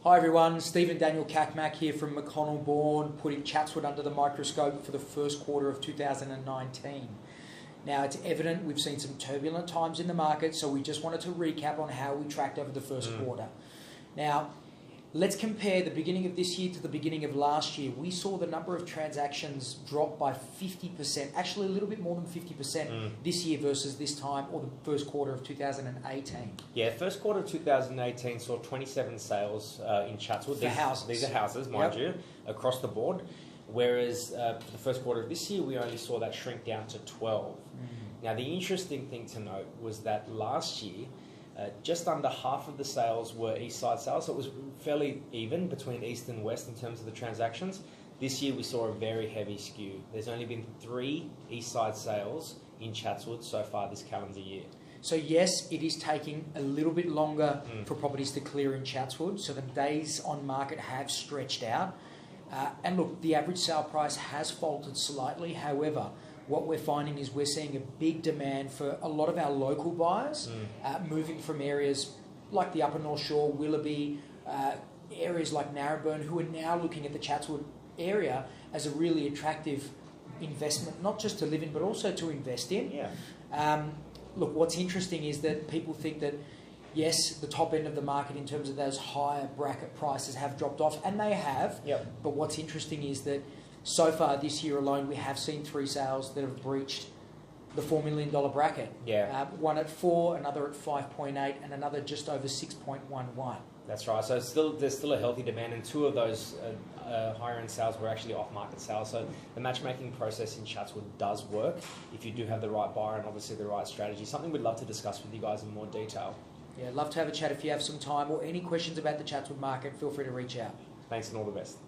Hi everyone, Stephen Daniel Kakmak here from McConnell Bourne, putting Chatswood under the microscope for the first quarter of 2019. Now it's evident we've seen some turbulent times in the market, so we just wanted to recap on how we tracked over the first quarter. Now, let's compare the beginning of this year to the beginning of last year. We saw the number of transactions drop by 50%, actually a little bit more than 50% this year versus this time, or the first quarter of 2018. Yeah, first quarter of 2018 saw 27 sales in Chatswood. For houses. These are houses, mind you, across the board. Whereas for the first quarter of this year, we only saw that shrink down to 12. Now, the interesting thing to note was that last year, just under half of the sales were east side sales, so it was fairly even between east and west in terms of the transactions. This year we saw a very heavy skew. There's only been 3 east side sales in Chatswood so far this calendar year. So yes, it is taking a little bit longer for properties to clear in Chatswood, so the days on market have stretched out. And look, the average sale price has faltered slightly. However, what we're finding is we're seeing a big demand for a lot of our local buyers moving from areas like the Upper North Shore, Willoughby, areas like Narrabeen, who are now looking at the Chatswood area as a really attractive investment, not just to live in, but also to invest in. Look, what's interesting is that people think that, yes, the top end of the market in terms of those higher bracket prices have dropped off, and they have. But what's interesting is that so far this year alone, we have seen 3 sales that have breached the $4 million bracket. One at 4, another at 5.8, and another just over 6.11. That's right. So there's still a healthy demand, and 2 of those higher end sales were actually off-market sales. So the matchmaking process in Chatswood does work if you do have the right buyer and obviously the right strategy. Something we'd love to discuss with you guys in more detail. Yeah, love to have a chat if you have some time, or any questions about the Chatswood market, feel free to reach out. Thanks and all the best.